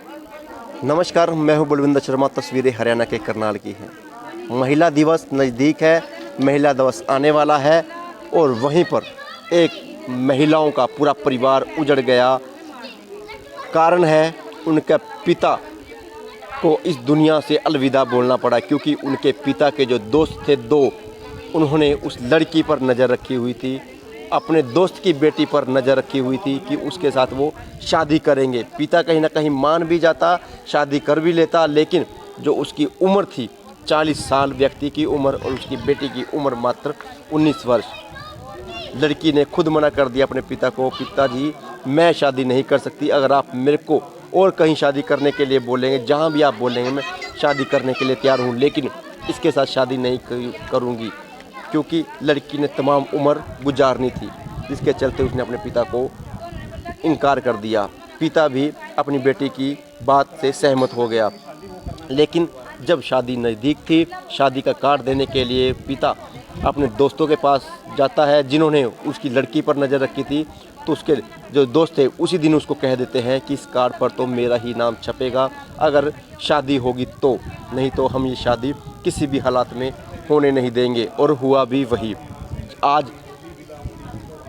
नमस्कार, मैं हूं बलविंदर शर्मा। तस्वीरें हरियाणा के करनाल की हैं। महिला दिवस नज़दीक है, महिला दिवस आने वाला है और वहीं पर एक महिलाओं का पूरा परिवार उजड़ गया। कारण है उनके पिता को इस दुनिया से अलविदा बोलना पड़ा, क्योंकि उनके पिता के जो दोस्त थे दो, उन्होंने उस लड़की पर नज़र रखी हुई थी, अपने दोस्त की बेटी पर नज़र रखी हुई थी कि उसके साथ वो शादी करेंगे। पिता कहीं ना कहीं मान भी जाता, शादी कर भी लेता, लेकिन जो उसकी उम्र थी 40 साल व्यक्ति की उम्र और उसकी बेटी की उम्र मात्र 19 वर्ष। लड़की ने खुद मना कर दिया अपने पिता को, पिताजी मैं शादी नहीं कर सकती, अगर आप मेरे को और कहीं शादी करने के लिए बोलेंगे, जहाँ भी आप बोलेंगे मैं शादी करने के लिए तैयार हूँ, लेकिन इसके साथ शादी नहीं करूँगी, क्योंकि लड़की ने तमाम उम्र गुजारनी थी, जिसके चलते उसने अपने पिता को इनकार कर दिया। पिता भी अपनी बेटी की बात से सहमत हो गया, लेकिन जब शादी नज़दीक थी, शादी का कार्ड देने के लिए पिता अपने दोस्तों के पास जाता है जिन्होंने उसकी लड़की पर नज़र रखी थी। तो उसके जो दोस्त थे उसी दिन उसको कह देते हैं कि इस कार्ड पर तो मेरा ही नाम छपेगा अगर शादी होगी तो, नहीं तो हम ये शादी किसी भी हालात में होने नहीं देंगे। और हुआ भी वही। आज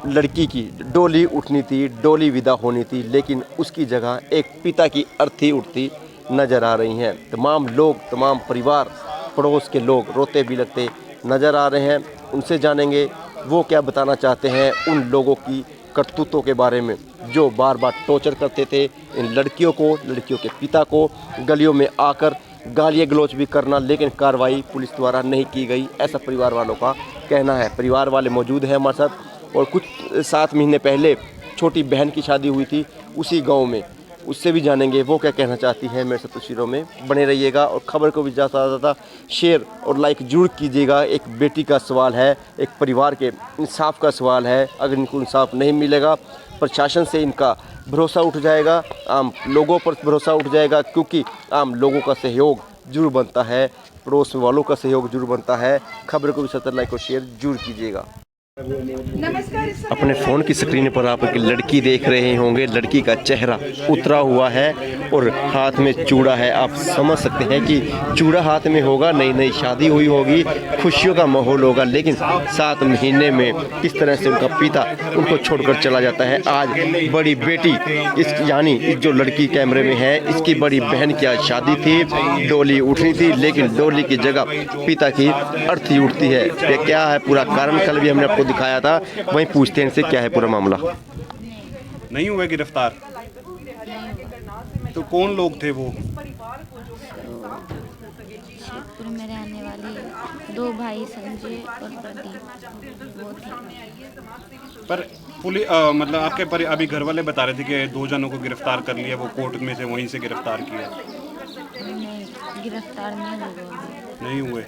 लड़की की डोली उठनी थी, डोली विदा होनी थी, लेकिन उसकी जगह एक पिता की अर्थी उठती नज़र आ रही हैं। तमाम लोग, तमाम परिवार, पड़ोस के लोग रोते भी लगते नज़र आ रहे हैं। उनसे जानेंगे वो क्या बताना चाहते हैं उन लोगों की करतूतों के बारे में, जो बार बार टॉर्चर करते थे इन लड़कियों को, लड़कियों के पिता को, गलियों में आकर गालियाँ गलौज भी करना, लेकिन कार्रवाई पुलिस द्वारा नहीं की गई, ऐसा परिवार वालों का कहना है। परिवार वाले मौजूद हैं हमारे साथ, और कुछ 7 महीने पहले छोटी बहन की शादी हुई थी उसी गांव में, उससे भी जानेंगे वो क्या कहना चाहती है। मेरे साथ तस्वीरों में बने रहिएगा और ख़बर को भी ज़्यादा शेयर और लाइक जरूर कीजिएगा। एक बेटी का सवाल है, एक परिवार के इंसाफ का सवाल है। अगर इनको इंसाफ नहीं मिलेगा, प्रशासन से इनका भरोसा उठ जाएगा, आम लोगों पर भरोसा उठ जाएगा, क्योंकि आम लोगों का सहयोग जरूर बनता है, पड़ोस वालों का सहयोग जरूर बनता है। खबर को भी सत्तर लाइक और शेयर जरूर कीजिएगा। अपने फ़ोन की स्क्रीन पर आप एक लड़की देख रहे होंगे। लड़की का चेहरा उतरा हुआ है और हाथ में चूड़ा है। आप समझ सकते हैं कि चूड़ा हाथ में होगा, नई नई शादी हुई होगी, खुशियों का माहौल होगा, लेकिन 7 महीने में किस तरह से उनका पिता उनको छोड़कर चला जाता है। आज बड़ी बेटी इस यानी जो लड़की कैमरे में है, इसकी बड़ी बहन की आज शादी थी, डोली उठनी थी, लेकिन डोली की जगह पिता की अर्थी उठती है। ये क्या है पूरा कारण, कल भी हमने आपको दिखाया था, वहीं पूछते हैं इनसे क्या है पूरा मामला। नहीं हुए गिरफ्तार? तो कौन लोग थे वो? शिवपुर में रहने वाले 2 भाई संजय और प्रदीप वो थे। पर पुलिस मतलब आपके अभी घर वाले बता रहे थे कि 2 जनों को गिरफ्तार कर लिया, वो कोर्ट में से वहीं से गिरफ्तार किया। नहीं, गिरफ्तार नहीं हुए।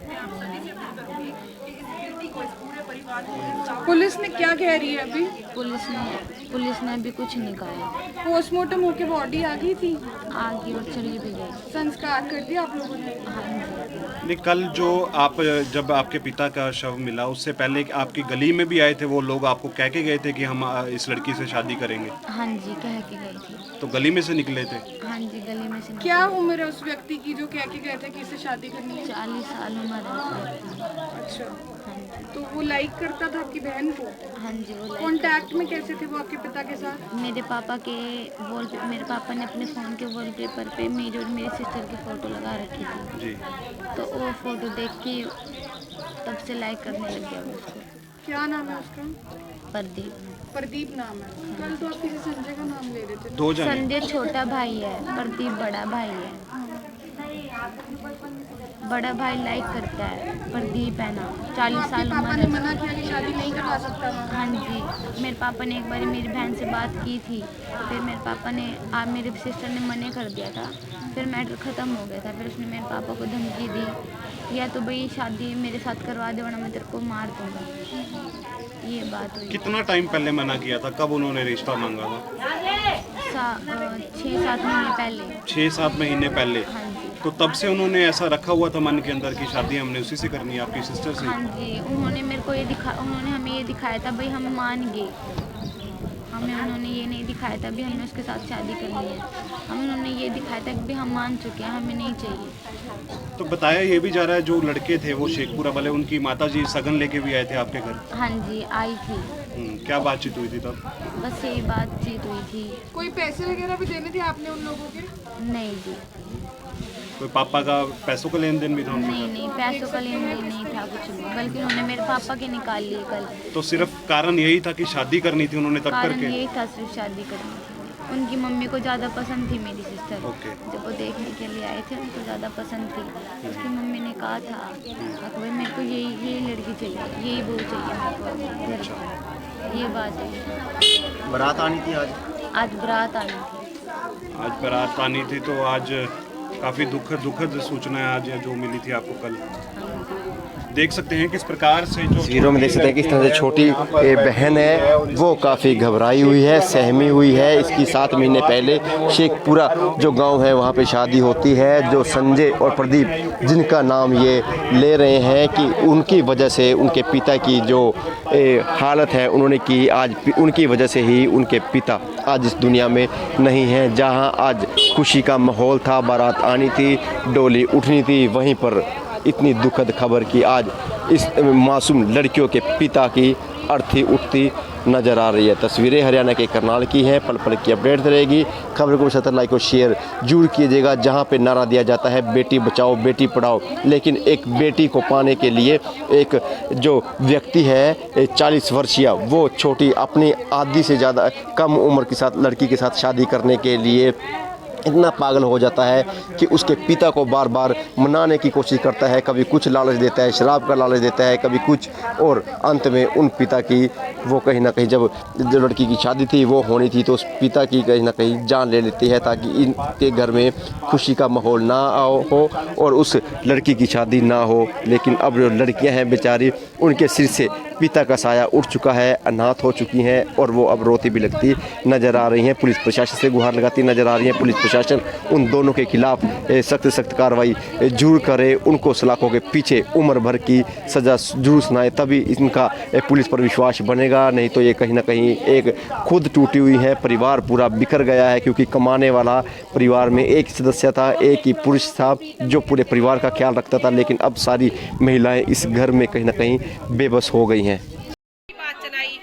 पुलिस ने क्या कह रही है अभी? पुलिस ने अभी कुछ नहीं कहा। पोस्टमार्टम होके बॉडी आ गई थी, आ गई और चली भी गई। संस्कार कर दिया आप लोगों ने? हाँ जी। नहीं, कल जो आप जब आपके पिता का शव मिला, उससे पहले आपकी गली में भी आए थे वो लोग, आपको कह के गए थे कि हम इस लड़की से शादी करेंगे? हाँ जी, कह के गई थी। तो गली में से निकले थे? हाँ जी, गली में से। क्या उम्र है उस व्यक्ति की जो कह के गए थे कि इससे शादी करनी है? 40 साल उम्र है। अच्छा, हाँ जी। तो वो लाइक करता था आपकी बहन को? हाँ जी, वो कांटेक्ट में कैसे थे वो आपके पिता के साथ? मेरे पापा ने अपने फ़ोन के वॉलपेपर पे मेरी और मेरी सिस्टर की फ़ोटो लगा रखी थी जी। तो वो फ़ोटो देख के तब से लाइक करने लग गया वो उसको। क्या नाम है उसका? प्रदीप नाम है। कल तो आप किसी संजय का नाम ले रहे थे। 2 जने? संजय छोटा भाई है, प्रदीप बड़ा भाई है। बड़ा भाई लाइक करता है, प्रदीप है ना, 40 साल पापा उम्र ने है। मना किया कि शादी नहीं करवा सकता था? हाँ जी, मेरे पापा ने एक बार मेरी बहन से बात की थी, फिर मेरे पापा ने मेरे सिस्टर ने मना कर दिया था, फिर मैटर ख़त्म हो गया था। फिर उसने मेरे पापा को धमकी दी, या तो भाई शादी मेरे साथ करवा दे वरना मैं तेरे को मार दूँगा। ये बात हुई। कितना टाइम पहले मना किया था? कब उन्होंने रिश्ता मांगा था? 6-7 महीने पहले। 6-7 महीने पहले? हाँ जी। तो तब से उन्होंने ऐसा रखा हुआ था मन के अंदर कि शादी हमने उसी से करनी है, आपकी सिस्टर से? हाँ जी, उन्होंने हमें ये दिखाया था भाई हम मान गए। हमें उन्होंने ये नहीं दिखाया था भी हमने उसके साथ शादी करनी है, हमें उन्होंने ये दिखाया था कि भी हम मान चुके हैं, हमें नहीं चाहिए। तो बताया ये भी जा रहा है जो लड़के थे वो शेखपुरा वाले, उनकी माताजी सगन लेके भी आए थे आपके घर। हाँ जी आई थी। क्या बातचीत हुई थी तब? बस यही बातचीत हुई थी। कोई पैसे वगैरह भी देने थे आपने उन लोगों के? नहीं जी। कोई पापा का पैसों का लेन देन भी था उनके नहीं साथ? नहीं, पैसों का लेन देन नहीं था कुछ भी, बल्कि उन्होंने मेरे पापा के निकाल लिए कल। तो सिर्फ कारण यही था कि शादी करनी थी उन्होंने तब कारण करके? यही था, सिर्फ शादी करनी थी। उनकी मम्मी को ज़्यादा पसंद थी मेरी सिस्टर। ओके। जब वो देखने के लिए आए थे उनको ज़्यादा पसंद थी। उसकी मम्मी ने कहा था कि भाई मेरे को यही लड़की चाहिए, यही बहू चाहिए मेरे को घर पर। ये बात है। बारात आनी थी आज बारात आनी थी। आज बारात आनी थी, तो आज काफ़ी दुखद सूचना है आज जो मिली थी आपको कल। देख सकते हैं किस प्रकार से जो तस्वीरों में देख सकते हैं किस तरह से छोटी बहन है वो काफ़ी घबराई हुई है, सहमी हुई है। इसकी 7 महीने पहले शेखपुरा जो गांव है वहां पे शादी होती है। जो संजय और प्रदीप जिनका नाम ये ले रहे हैं कि उनकी वजह से उनके पिता की जो हालत है उन्होंने की, आज उनकी वजह से ही उनके पिता आज इस दुनिया में नहीं हैं। जहां आज खुशी का माहौल था, बारात आनी थी, डोली उठनी थी, वहीं पर इतनी दुखद खबर की आज इस मासूम लड़कियों के पिता की अर्थी उठती नज़र आ रही है। तस्वीरें हरियाणा के करनाल की हैं। पल पल की अपडेट रहेगी। खबर को सतर लाइक और शेयर जरूर कीजिएगा। जहां पे नारा दिया जाता है बेटी बचाओ बेटी पढ़ाओ, लेकिन एक बेटी को पाने के लिए एक जो व्यक्ति है 40 वर्षीय वो छोटी अपनी आधी से ज़्यादा कम उम्र के साथ लड़की के साथ शादी करने के लिए इतना पागल हो जाता है कि उसके पिता को बार बार मनाने की कोशिश करता है। कभी कुछ लालच देता है, शराब का लालच देता है, कभी कुछ, और अंत में उन पिता की वो कहीं ना कहीं जब लड़की की शादी थी वो होनी थी तो उस पिता की कहीं ना कहीं जान ले लेती है ताकि इनके घर में खुशी का माहौल ना हो और उस लड़की की शादी ना हो। लेकिन अब जो लड़कियां हैं बेचारी, उनके सिर से पिता का साया उठ चुका है, अनाथ हो चुकी हैं और वो अब रोती भी लगती नज़र आ रही हैं। पुलिस प्रशासन से गुहार लगाती नज़र आ रही हैं। पुलिस प्रशासन उन दोनों के खिलाफ सख्त कार्रवाई जरूर करे, उनको सलाखों के पीछे उम्र भर की सज़ा जरूर सुनाए, तभी इनका पुलिस पर विश्वास बनेगा। नहीं तो ये कहीं ना कहीं एक खुद टूटी हुई है, परिवार पूरा बिखर गया है क्योंकि कमाने वाला परिवार में एक सदस्य था, एक ही पुरुष था जो पूरे परिवार का ख्याल रखता था। लेकिन अब सारी महिलाएं इस घर में कहीं ना कहीं बेबस हो गई हैं। बात चलाई,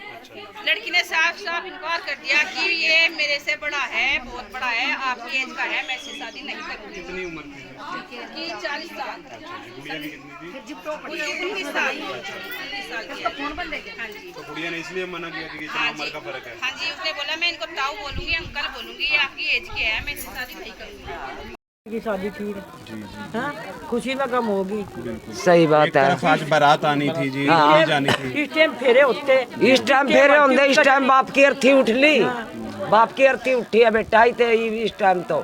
लड़की ने साफ साफ इनकार कर दिया कि ये मेरे से बड़ा है, बहुत बड़ा है, आपकी एज का है, मैं इससे शादी नहीं करूंगी। कितनी उम्र थी? कि 40 साल। गुड़िया की कितनी थी? 19 साल। 19 साल की है। हाँ जी। तो गुड़िया ने इसलिए मना किया कि इतना हाँ उम्र जी, का फर्क है। हाँ जी, उसने बोला मैं इनको ताऊ बोलूंगी, अंकल बोलूंगी, ये आपकी एज के है, मैं इससे शादी नहीं करूंगी। की शादी थी हाँ, खुशी में गम होगी। सही बात एक तरफ आज बारात आनी थी जी, नहीं जानी थी। इस टाइम फेरे होते, इस टाइम फेरे होंगे, इस टाइम बाप की अर्थी उठ ली, बाप की अर्थी उठी है बेटा ही थे इस टाइम तो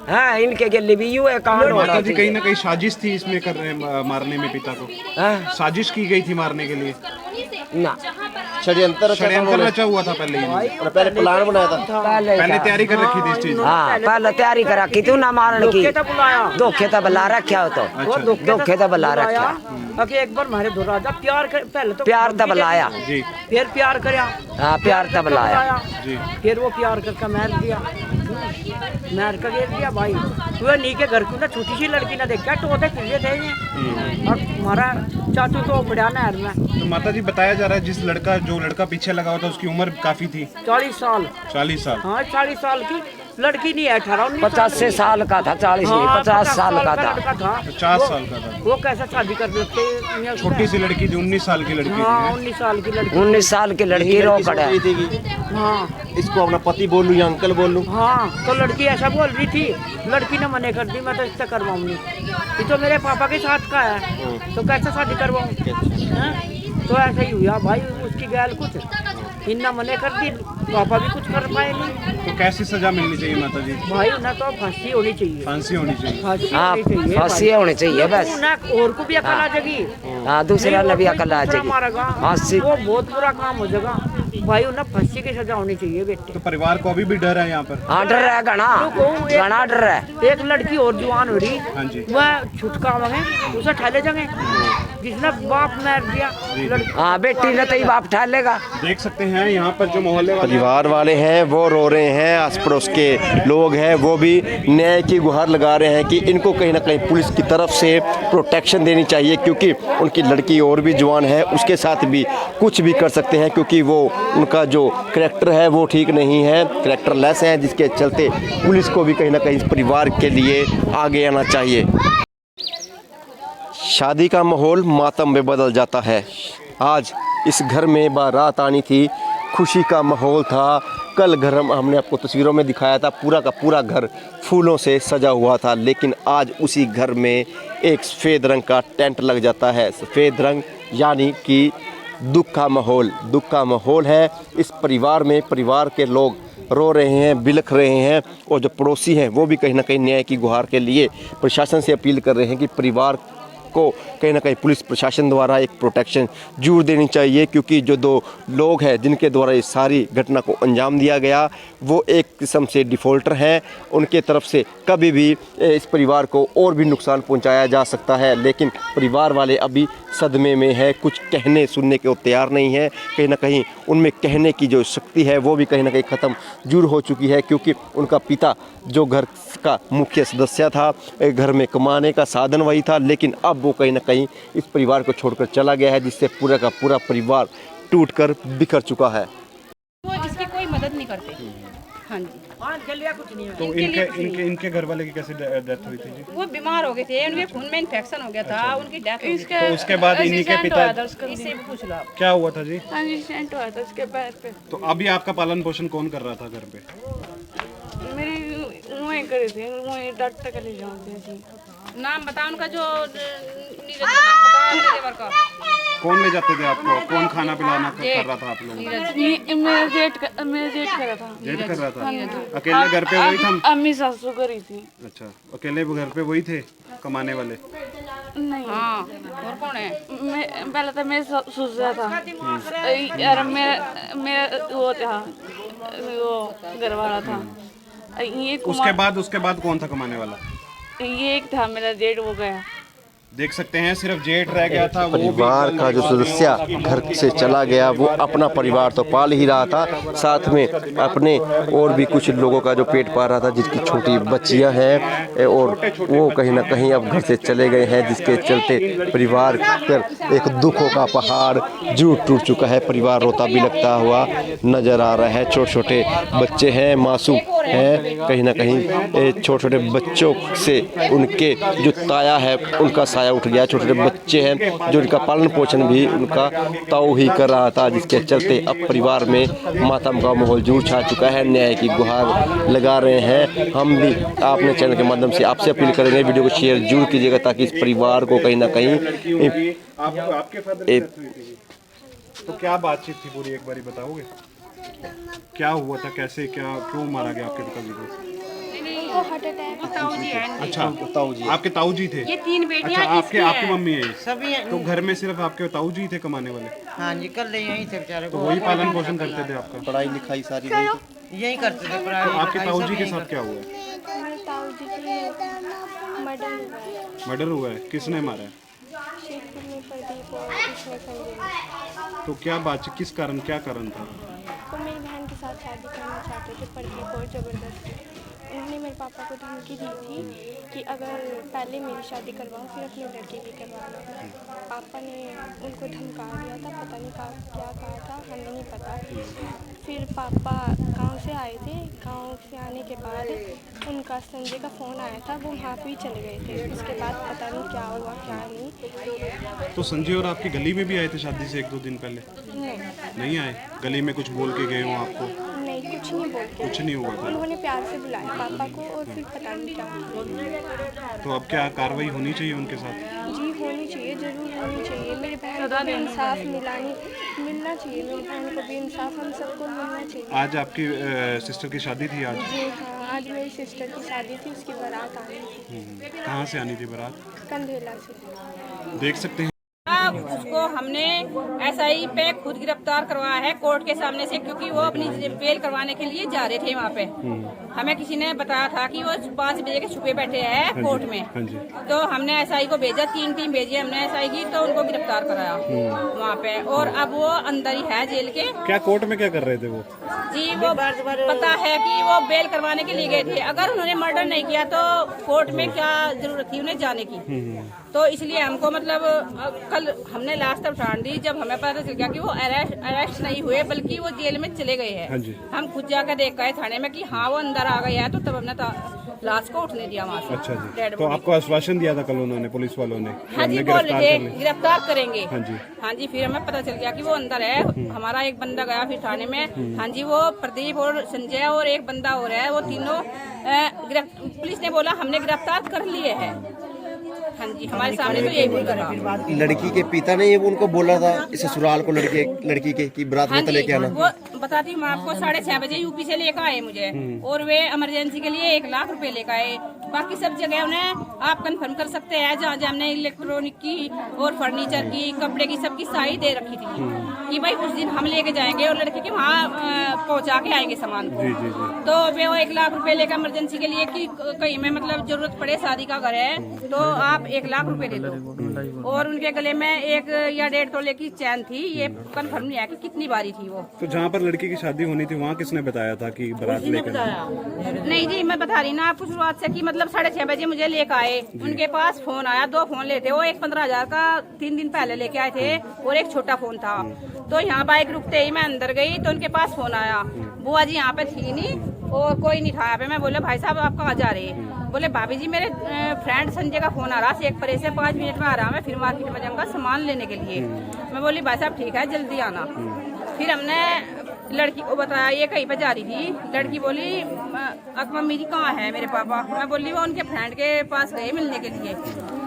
हाँ, इनके गले भी यूं है कांड हो रहा जी कहीं ना कहीं साजिश थी इसमें कर रहे मारने में पिता को, साजिश की गई थी मारने के लिए ना, षड्यंत्र रचा हुआ था पहले ही। पहले प्लान बनाया था, पहले तैयारी कर रखी थी इस चीज। हाँ पहले तैयारी कर रखी तू ना मारने की, धोखे तो बुला रखा हो तो धोखे तो बुला रखा। अके एक बार हमारे दो राजा प्यार कर, पहले तो प्यार तो बुलाया जी, फिर प्यार करया, हाँ प्यार तो बुलाया जी, फिर वो प्यार करके मार दिया, मार कर दे दिया भाई। वो नी के घर की ना छोटी सी लड़की ना देखा टोटे फिर थे और हमारा चाचू तो पड़ा नहर में। तो माता जी बताया जा रहा है जो लड़का पीछे लगा हुआ था उसकी उम्र काफी थी, 40 साल। 40 साल। हाँ 40 साल की लड़की नहीं है, 18-19 50 साल का था, 40 नहीं 50 साल का था। 50 साल का था। वो कैसे शादी कर सकते? छोटी सी लड़की थी, 19 साल की लड़की हाँ थी। 19 साल की लड़की। 19 साल की लड़की रो पड़ा। हाँ इसको अपना पति बोल लूँ या अंकल बोल लूँ? हाँ तो लड़की ऐसा बोल रही थी, लड़की ने मने कर दी मैं तो इससे करवाऊंगी, ये तो मेरे पापा के साथ का है तो कैसे शादी करवाऊँ? तो ऐसा ही हुआ भाई, उसकी गैल कुछ इन्ना मने कर दी, पापा भी कुछ कर पाए नहीं। तो कैसी सजा मिलनी चाहिए माता जी? भाई उन्हें तो फांसी होनी चाहिए, फांसी होनी चाहिए। फांसी हाँ होनी चाहिए, फांसी होनी चाहिए बस। उन्हें और को भी अकल आ जाएगी, हाँ दूसरा ने भी अकल आ जाएगी, फांसी वो बहुत बुरा काम हो जाएगा भाई। उन्हें फांसी की सजा होनी चाहिए बेटे। तो परिवार को अभी भी डर है यहाँ पर? हाँ डर है घना डर है। एक लड़की और जवान हो रही, हाँ जी, वह छुटका मांगे उसे ठहले जाएंगे, जिसने बाप मार दिया लड़की। हाँ बेटी ने तो ही बाप ठा लेगा। देख सकते हैं यहाँ पर जो मोहल्ले वाले परिवार वाले हैं वो रो रहे हैं, आस पड़ोस के लोग हैं वो भी न्याय की गुहार लगा रहे हैं कि इनको कहीं ना कहीं पुलिस की तरफ से प्रोटेक्शन देनी चाहिए, क्योंकि उनकी लड़की और भी जवान है, उसके साथ भी कुछ भी कर सकते हैं, क्योंकि वो उनका जो करैक्टर है वो ठीक नहीं है, करैक्टर लेस है, जिसके चलते पुलिस को भी कहीं ना कहीं इस परिवार के लिए आगे आना चाहिए। शादी का माहौल मातम में बदल जाता है। आज इस घर में बारात आनी थी, खुशी का माहौल था। कल घर हमने आपको तस्वीरों में दिखाया था, पूरा का पूरा घर फूलों से सजा हुआ था, लेकिन आज उसी घर में एक सफ़ेद रंग का टेंट लग जाता है। सफ़ेद रंग यानी कि दुख का माहौल है इस परिवार में। परिवार के लोग रो रहे हैं, बिलख रहे हैं, और जो पड़ोसी हैं वो भी कहीं ना कहीं न्याय की गुहार के लिए प्रशासन से अपील कर रहे हैं कि परिवार को कहीं ना कहीं पुलिस प्रशासन द्वारा एक प्रोटेक्शन जरूर देनी चाहिए, क्योंकि जो दो लोग हैं जिनके द्वारा इस सारी घटना को अंजाम दिया गया वो एक किस्म से डिफ़ॉल्टर हैं। उनके तरफ से कभी भी इस परिवार को और भी नुकसान पहुंचाया जा सकता है, लेकिन परिवार वाले अभी सदमे में है, कुछ कहने सुनने के तैयार नहीं है। कहीं ना कहीं उनमें कहने की जो शक्ति है वो भी कहीं ना कहीं ख़त्म जरूर हो चुकी है, क्योंकि उनका पिता जो घर का मुख्य सदस्य था, घर में कमाने का साधन वही था, लेकिन अब वो कहीं ना कहीं इस परिवार को छोड़कर चला गया है, जिससे पूरा का पूरा परिवार टूटकर बिखर चुका है। वो इसकी कोई मदद नहीं करते। हाँ जी, तो इनके घर वाले की कैसे डेथ हुई थी जी? वो बीमार हो गए थे, उनके खून में इन्फेक्शन हो गया था, उनकी डेथ हो गई थी। तो उसके बाद इन्हीं के पिता इससे भी पूछ लो आप। क्या हुआ था जी? एक्सीडेंट हुआ था उसके पैर पे। तो अभी आपका पालन पोषण कौन कर रहा था घर पे? मेरी वहीं करे थे, वहीं डॉक्टर के ले जाते थे। नाम बता उनका, जो नीरज का नाम बता, ड्राइवर का। कौन ले जाते थे आपको? कौन खाना पिलाना कर रहा था आप लोगों को? मेरा जेठ कर रहा था। जेठ कर रहा था? अकेले घर पे वही था? अम्मी सासू करी थी। अच्छा, अकेले घर पे वही थे कमाने वाले? नहीं, हाँ, और कौन है? पहले तो मेरे ससुर था और मेरा वो था, वो घर वाला था। ये उसके बाद कौन था कमाने वाला? ये एक था मेरा जेठ, वो गया। देख सकते हैं सिर्फ जेठ रह गया था। वो परिवार का जो सदस्य घर से चला गया वो अपना परिवार तो पाल ही रहा था, साथ में अपने और भी कुछ लोगों का जो पेट पाल रहा था, जिनकी छोटी बच्चियां हैं, और वो कहीं ना कहीं अब घर से चले गए हैं, जिसके चलते परिवार पर एक दुखों का पहाड़ जूट टूट चुका है। परिवार रोता बिलखता हुआ नजर आ रहा है। छोटे छोटे बच्चे हैं, मासूम हैं, कहीं ना कहीं छोटे छोटे बच्चों से उनके जो ताया है उनका साया उठ गया। छोटे छोटे बच्चे हैं जो उनका पालन पोषण भी उनका ताऊ ही कर रहा था, जिसके चलते अब परिवार में मातम का माहौल जरूर छा चुका है। न्याय की गुहार लगा रहे हैं। हम भी आपने चैनल के माध्यम से आपसे अपील करेंगे, वीडियो को शेयर जरूर कीजिएगा, ताकि इस परिवार को कहीं ना कहीं आपके फादर की डेथ हुई थी, तो क्या बातचीत थी पूरी एक बारी बताओगे? क्या हुआ था, कैसे, क्या, क्यों मारा गया आपके पिताजी को? अच्छा, आपके ताऊ जी थे? ये 3 बेटियां अच्छा, आपकी मम्मी है? सभी हैं। तो घर में सिर्फ आपके ताऊ जी थे कमाने वाले? हाँ जी, कर ले यहीं थे बेचारे। तो वही पालन पोषण करते थे आपका? पढ़ाई लिखाई सारी यही करते थे। तो आपके ताऊ जी के साथ क्या हुआ है? मर्डर हुआ है? किसने मारा है? तो क्या बात, किस कारण, क्या कारण था? तो मेरी बहन के साथ शादी करना चाहते थे, प्रदीप और ज़बरदस्ती। उन्होंने मेरे पापा को धमकी दी थी कि अगर पहले मेरी शादी करवाऊँ फिर अपने लड़के की करवाना। पापा ने उनको धमका दिया था, पता नहीं क्या कहा था, हमें नहीं पता। फिर पापा गांव से आए थे, गांव से आने के बाद उनका संजय का फ़ोन आया था, वो वहाँ पे ही चले गए थे। उसके बाद पता नहीं क्या हुआ क्या नहीं। तो संजय और आपकी गली में भी आए थे शादी से 1-2 दिन पहले? नहीं आए? गली में कुछ बोल के गए हो आपको? नहीं, कुछ नहीं बोलते। कुछ नहीं हुआ था? उन्होंने प्यार से बुलाया पापा को और फिर पता नहीं क्या। तो अब क्या कार्रवाई होनी चाहिए उनके साथ? जी होनी चाहिए, ज़रूर होनी चाहिए। मेरी बहन को भी इंसाफ मिलना चाहिए, मेरी बहन को भी इंसाफ हम सबको मिलना चाहिए। आज आपकी सिस्टर की शादी थी आज? जी हाँ, आज मेरी सिस्टर की शादी थी, उसकी बारात आनी थी। कहाँ से आनी थी बारात? कंधेला से। देख सकते हैं उसको हमने एसआई पे खुद गिरफ्तार करवाया है कोर्ट के सामने से, क्योंकि वो अपनी बेल करवाने के लिए जा रहे थे वहाँ पे। हमें किसी ने बताया था कि वो 5 बजे के छुपे बैठे हैं कोर्ट में। हाँ जी। तो हमने एसआई को भेजा, 3 टीम भेजी हमने एसआई की, तो उनको गिरफ्तार कराया वहाँ पे। और अब वो अंदर ही है जेल के। क्या कोर्ट में क्या कर रहे थे वो? जी वो पता है कि वो बेल करवाने के लिए गए थे। अगर उन्होंने मर्डर नहीं किया तो कोर्ट में क्या जरूरत थी उन्हें जाने की। तो इसलिए हमको मतलब कल हमने लास्ट तक ठान दी जब हमें पता चल गया कि वो अरेस्ट नहीं हुए बल्कि वो जेल में चले गए हैं। हाँ जी। हम खुद जाकर देख गए थाने में कि हाँ वो अंदर आ गए हैं, तो तब हमने लाश को उठने दिया वहाँ से। अच्छा जी। डेड तो बॉडी। आपको आश्वासन दिया था कल उन्होंने, पुलिस वालों ने? हाँ जी, हमने बोल गिरफ्तार रहे कर थे लिया। गिरफ्तार करेंगे। हाँ जी। हाँ जी, फिर हमें पता चल गया कि वो अंदर है। हमारा एक बंदा गया फिर थाने में। हाँ जी, वो प्रदीप और संजय और एक बंदा और है, वो तीनों पुलिस ने बोला हमने गिरफ्तार कर लिए हैं। हाँ जी, हमारे सामने तो यही बोल रहा। लड़की के पिता ने ये उनको बोला था इस ससुराल को लड़की के कि बारात हाँ में जी, लेके आना? वो बताती हूँ मैं आपको, 6:30 बजे यूपी से लेकर आए मुझे, और वे इमरजेंसी के लिए 1 लाख रुपए लेकर आए। बाकी सब जगह उन्हें आप कंफर्म कर सकते हैं, जहाँ जहाँ हमने इलेक्ट्रॉनिक की और फर्नीचर की, कपड़े की, सबकी साई दे रखी थी कि भाई उस दिन हम लेके जाएंगे और लड़के के वहाँ पहुँचा के आएंगे सामान को। तो वे वो 1 लाख रुपए लेकर इमरजेंसी के लिए कि कहीं में मतलब जरूरत पड़े, शादी का घर है तो आप 1 लाख रुपए दे दो। और उनके गले में 1 या 1.5 तोले की चैन थी, ये कंफर्म नहीं है कि कितनी बारी थी वो। तो जहाँ पर लड़की की शादी होनी थी वहाँ किसने बताया था कि बारात लेकर? नहीं जी, मैं बता रही ना आपको शुरुआत से कि मतलब 6:30 बजे मुझे लेकर आए। उनके पास फोन आया, 2 फोन लेते, वो एक 15,000 का 3 दिन पहले लेके आए थे और एक छोटा फोन था। तो यहाँ बाइक रुकते ही मैं अंदर गई तो उनके पास फोन आया, बुआ जी यहाँ पे थी नहीं और कोई नहीं था यहाँ पे। मैं बोले भाई साहब आप कहाँ जा रहे हैं? बोले भाभी जी मेरे फ्रेंड संजय का फोन आ रहा, शेखपुरे से 5 मिनट में आ रहा, मैं फिर मार्केट में जाऊँगा सामान लेने के लिए। मैं बोली भाई साहब ठीक है जल्दी आना। फिर हमने लड़की को बताया ये कहीं पे जा रही थी। लड़की बोली मम्मी जी कहाँ है मेरे पापा? मैं बोली वो उनके फ्रेंड के पास गए मिलने के लिए।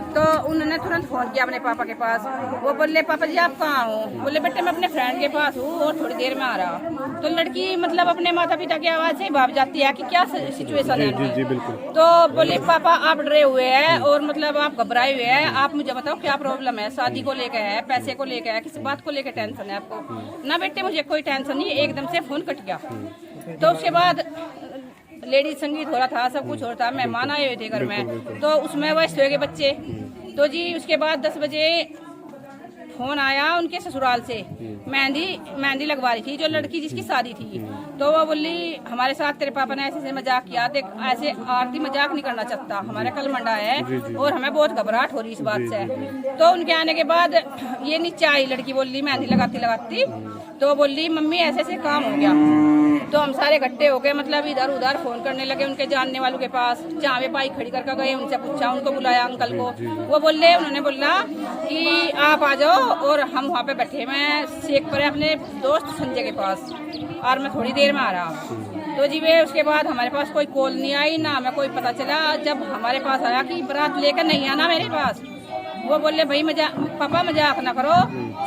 तो उन्होंने तुरंत फोन किया अपने पापा के पास। वो बोले पापा जी आप कहाँ हो? बोले बेटे मैं अपने फ्रेंड के पास हूँ और थोड़ी देर में आ रहा। तो लड़की मतलब अपने माता पिता की आवाज से ही भाग जाती है कि क्या सिचुएशन है जी, जी, बिल्कुल। तो बोले पापा आप डरे हुए हैं और मतलब आप घबराए हुए हैं, आप मुझे बताओ क्या प्रॉब्लम है? शादी को लेकर है, पैसे को लेकर है, किसी बात को लेकर टेंशन है आपको? ना बेटे मुझे कोई टेंशन नहीं। एकदम से फोन कट गया। तो उसके बाद लेडीज संगीत हो रहा था, सब कुछ हो रहा था, मेहमान आए हुए थे घर में, तो उसमें वह सोए गए बच्चे। तो जी उसके बाद 10 बजे फोन आया उनके ससुराल से, मेहंदी लगवा रही थी जो लड़की जिसकी शादी थी। तो वो बोली हमारे साथ तेरे पापा ने ऐसे मजाक किया, देख ऐसे आरती मजाक नहीं करना चाहता, हमारा कल मंडा है और हमें बहुत घबराहट हो रही इस बात से। तो उनके आने के बाद ये नीचे आई लड़की, बोली मेहंदी लगाती तो बोली मम्मी ऐसे ऐसे काम हो गया। तो हम सारे इकट्ठे हो गए, मतलब इधर उधर फोन करने लगे उनके जानने वालों के पास, जहाँ वे बाइक खड़ी करके गए उनसे पूछा, उनको बुलाया अंकल को। वो बोले उन्होंने बोला कि आप आ जाओ और हम वहाँ पे बैठे, मैं शेखपुरे अपने दोस्त संजय के पास और मैं थोड़ी देर में आ रहा। तो जी वे उसके बाद हमारे पास कोई कॉल नहीं आई, ना हमें कोई पता चला। जब हमारे पास आया कि बारात लेकर नहीं आना मेरे पास, वो बोले भाई पापा मजाक ना करो,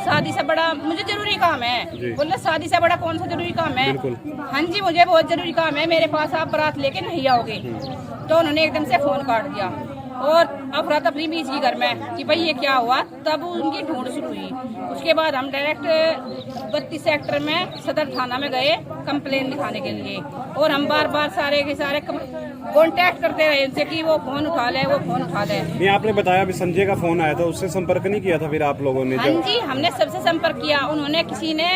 शादी से बड़ा मुझे जरूरी काम है। बोले शादी से बड़ा कौन सा जरूरी काम है? हाँ जी मुझे बहुत जरूरी काम है, मेरे पास आप बारात लेके नहीं आओगे। तो उन्होंने एकदम से फोन काट दिया और अफरा तफरी बीच की घर में कि भाई ये क्या हुआ। तब उनकी ढूंढ शुरू हुई। उसके बाद हम डायरेक्ट 32 सेक्टर में सदर थाना में गए कंप्लेन लिखाने के लिए, और हम बार बार सारे के सारे कांटेक्ट करते रहे उनसे कि वो फोन उठा ले, वो फोन उठा ले। नहीं आपने बताया अभी संजय का फोन आया था, उससे संपर्क नहीं किया था फिर आप लोगों ने? हाँ जी हमने सबसे संपर्क किया, उन्होंने किसी ने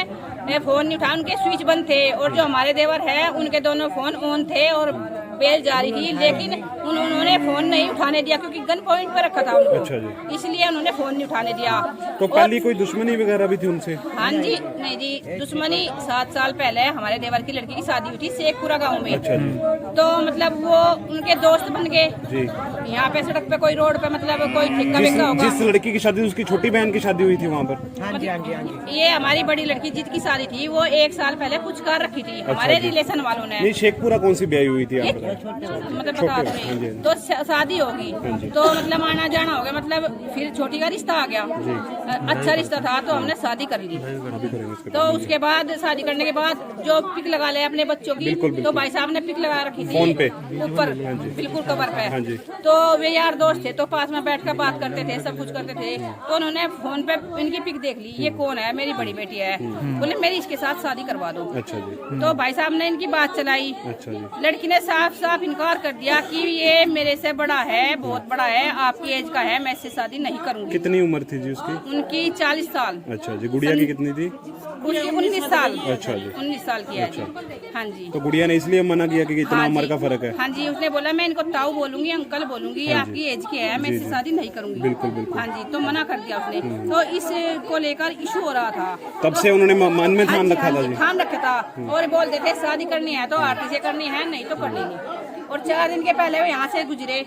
फोन नहीं उठाया, उनके स्विच बंद थे। और जो हमारे देवर है उनके दोनों फोन ऑन थे और बेल जारी थी, लेकिन उन्होंने फोन नहीं उठाने दिया क्योंकि गन पॉइंट पर रखा था उनको। अच्छा जी। इसलिए उन्होंने फोन नहीं उठाने दिया। तो पहले कोई दुश्मनी वगैरह भी थी उनसे? हाँ जी नहीं जी, दुश्मनी 7 साल पहले हमारे देवर की लड़की की शादी हुई थी शेखपुरा गांव में। अच्छा जी। तो मतलब वो उनके दोस्त बन गए जी। यहाँ पे सड़क पे कोई रोड पे मतलब कोई ठेका वेका होगा। जिस लड़की की शादी उसकी छोटी बहन की शादी हुई थी वहाँ पर? हाँ जी हाँ जी हाँ जी। ये हमारी बड़ी लड़की जिसकी शादी थी वो 1 साल पहले पुचकार रखी थी हमारे रिलेशन वालों ने। ये शेखपुरा कौन सी ब्याही हुई थी? मतलब बता रहे तो शादी होगी तो मतलब आना जाना हो गया, मतलब फिर छोटी का रिश्ता आ गया, अच्छा रिश्ता था तो हमने शादी कर ली। तो उसके बाद शादी करने के बाद जो पिक लगा ले अपने बच्चों की, तो भाई साहब ने पिक लगा रखी थी ऊपर बिल्कुल कवर पे। तो वे यार दोस्त थे तो पास में बैठकर बात करते थे, सब कुछ करते थे। तो उन्होंने फोन पे इनकी पिक देख ली, ये कौन है, मेरी बड़ी बेटी है, बोले मेरी इसके साथ शादी करवा दो। तो भाई साहब ने इनकी बात चलाई, लड़की ने साफ साफ इनकार कर दिया कि ये मेरे से बड़ा है, बहुत बड़ा है, आपकी एज का है, मैं इससे शादी नहीं करूंगी। कितनी उम्र थी जी उसकी? उनकी 40 साल। अच्छा जी। गुड़िया की कितनी थी? उसकी 19 साल। अच्छा जी। 19 साल की है जी। हाँ जी। तो गुड़िया ने इसलिए मना किया कि इतना उम्र का फर्क है? हाँ जी, उसने बोला मैं इनको ताऊ बोलूंगी, अंकल बोलूंगी, आपकी एज की है, मैं इससे शादी नहीं करूंगी। बिल्कुल बिल्कुल। हाँ जी, तो मना कर दिया उसने। तो इसको लेकर इशू हो रहा था, तब से उन्होंने मन में ठान रखा था जी? ठान रखा था और बोलते थे शादी करनी है तो आरती से करनी है, नहीं तो करनी नहीं। और 4 दिन के पहले वो यहाँ से गुजरे,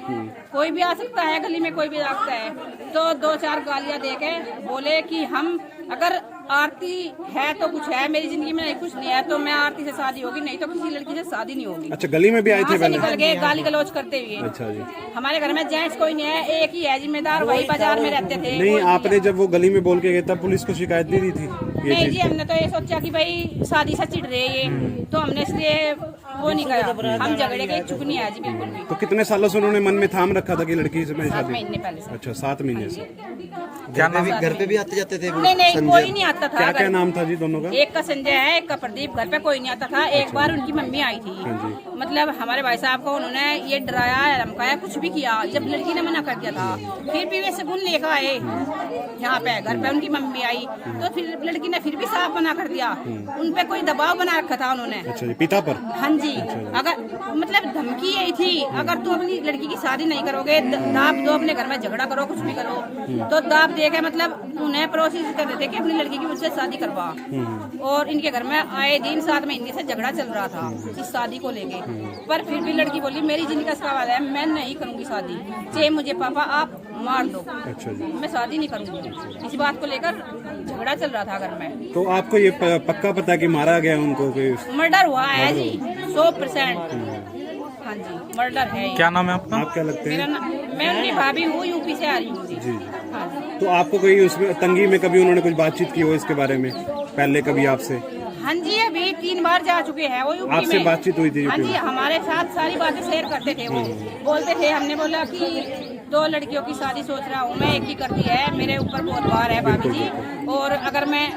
कोई भी आ सकता है, गली में कोई भी आ सकता है। तो 2-4 गालियाँ दे के बोले कि हम अगर आरती है तो कुछ है, मेरी जिंदगी में नहीं कुछ नहीं है, तो मैं आरती से शादी होगी, नहीं तो किसी लड़की से शादी नहीं होगी। अच्छा, गली में भी आए थे पहले? निकल गए गाली गलौज करते हुए। अच्छा जी। हमारे घर में जेंट्स कोई नहीं है, एक ही है जिम्मेदार, वही बाजार में रहते थे। नहीं, आपने जब वो गली में बोल के गए तब पुलिस को शिकायत नहीं दी थी? नहीं जी, हमने तो ये सोचा कि भाई शादी से चिढ़ रहे ये, तो हमने इसलिए वो नहीं करा, हम झगड़े के इच्छुक नहीं है जी बिल्कुल भी। तो कितने सालों से उन्होंने मन में थाम रखा था कि लड़की से मेरी 7 शादी? महीने पहले से। अच्छा, 7 महीने से। घर पे भी आते जाते थे? नहीं, कोई नहीं आता था। क्या क्या नाम था जी दोनों का? एक का संजय है, एक का प्रदीप। घर पे कोई नहीं आता था। एक बार उनकी मम्मी आई थी, मतलब हमारे भाई साहब को उन्होंने ये डराया, धमकाया, कुछ भी किया। जब लड़की ने मना कर दिया था, फिर भी वे सगुन लेकर आए यहाँ पे, घर पे उनकी मम्मी आई, तो फिर लड़की ने फिर भी साफ मना कर दिया। उन पे कोई दबाव बना रखा था उन्होंने। अच्छा जी, पिता पर? हाँ जी, अगर मतलब धमकी यही थी, अगर तुम अपनी लड़की की शादी नहीं करोगे, दाब दो, अपने घर में झगड़ा करो, कुछ भी करो, तो दाब दे के मतलब उन्हें प्रोसेस कर देते कि अपनी लड़की की मुझसे शादी करवा। और इनके घर में आए दिन 7 महीने से झगड़ा चल रहा था इस शादी को लेके। पर फिर भी लड़की बोली मेरी जिंदगी का सवाल है, मैं नहीं करूंगी शादी, चाहे मुझे पापा आप मार दो। अच्छा जी। मैं शादी नहीं करूंगी। इस बात को लेकर झगड़ा चल रहा था घर में। तो आपको ये पक्का पता कि मारा गया उनको? मर्डर हुआ है जी, 100%। हाँ जी, मर्डर है। क्या नाम है आपका? आप क्या लगते हैं? मैं उनकी भाभी हूँ, यूपी से आ रही हूँ जी। हाँ जी। तो आपको कोई उसमें तंगी में कभी उन्होंने कुछ बातचीत की हो इसके बारे में पहले कभी आपसे? हाँ जी, अभी 3 बार जा चुके हैं वो यूपी में। आपसे बातचीत हुई थी? हाँ जी, हमारे साथ सारी बातें शेयर करते थे वो। बोलते थे, हमने बोला कि 2 लड़कियों की शादी सोच रहा हूँ मैं, एक ही कर दी है, मेरे ऊपर बहुत भार है भाभी जी, और अगर मैं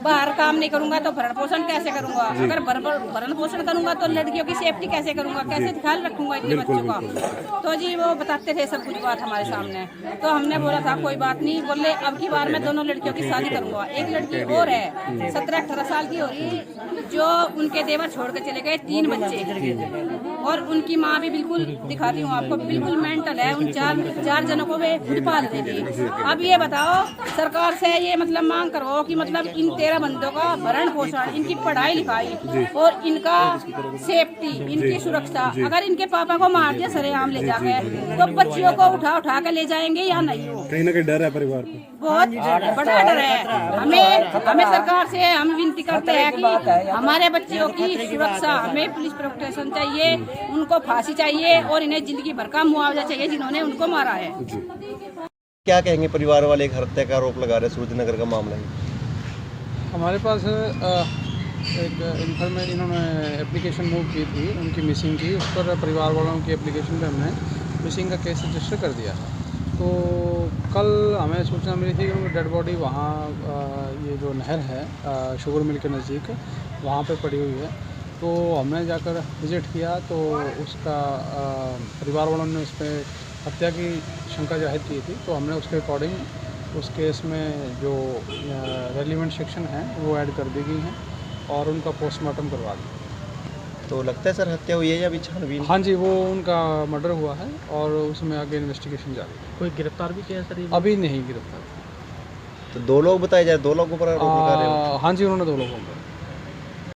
बाहर काम नहीं करूंगा तो भरण पोषण कैसे करूंगा, अगर भरण पोषण करूंगा तो लड़कियों की सेफ्टी कैसे करूंगा, कैसे ख्याल रखूंगा इतने बच्चों का। तो जी वो बताते थे सब कुछ बात हमारे सामने। तो हमने बोला था कोई बात नहीं, बोले अब की बार मैं 2 लड़कियों की शादी करूंगा। एक लड़की और है 17-18 साल की हो रही, जो उनके देवर छोड़ के चले गए, 3 बच्चे, और उनकी माँ भी बिल्कुल दिखाती हूँ आपको, बिल्कुल मेंटल है। उन 4 जनों को वे खुद पाल रही थी। अब ये बताओ सरकार से ये मतलब मांग करो कि मतलब इन 13 बंदों का भरण पोषण, इनकी पढ़ाई लिखाई और इनका सेफ्टी, इनकी सुरक्षा, अगर इनके पापा को मार दिया सरेआम ले जाके, तो बच्चियों को उठा के ले जाएंगे या नहीं? कहीं ना कहीं डर है परिवार को, बहुत बड़ा डर है। हमें सरकार से हम विनती करते हैं कि हमारे बच्चियों की सुरक्षा, हमें पुलिस प्रोटेक्शन चाहिए, उनको फांसी चाहिए और इन्हें जिंदगी भर का मुआवजा चाहिए जिन्होंने उनको मारा है। क्या कहेंगे परिवार वाले एक हत्या का आरोप लगा रहे हैं, सूरजनगर का मामला है? हमारे पास एक इन्फॉर्मेशन, इन्होंने एप्लीकेशन मूव की थी उनकी मिसिंग की, उस पर परिवार वालों की एप्लीकेशन पे हमने मिसिंग का केस रजिस्टर कर दिया। तो कल हमें सूचना मिली थी कि उनकी डेड बॉडी वहाँ ये जो नहर है शुगर मिल के नज़दीक, वहाँ पे पड़ी हुई है। तो हमने जाकर विज़िट किया तो उसका परिवार वालों ने उस पर हत्या की शंका जाहिर की थी। तो हमने उसके अकॉर्डिंग उस केस में जो रेलिवेंट सेक्शन है वो ऐड कर दी गई हैं और उनका पोस्टमार्टम करवा दिया। तो लगता है सर हत्या हुई है या अभी छानबीन? हाँ जी, वो उनका मर्डर हुआ है और उसमें आगे इन्वेस्टिगेशन जारी है। कोई गिरफ्तार भी किया है सर? अभी नहीं गिरफ्तार। तो 2 लोग बताए जा रहे, 2 लोगों पर आरोप लगा रहे हो? हाँ जी, उन्होंने 2 लोगों पर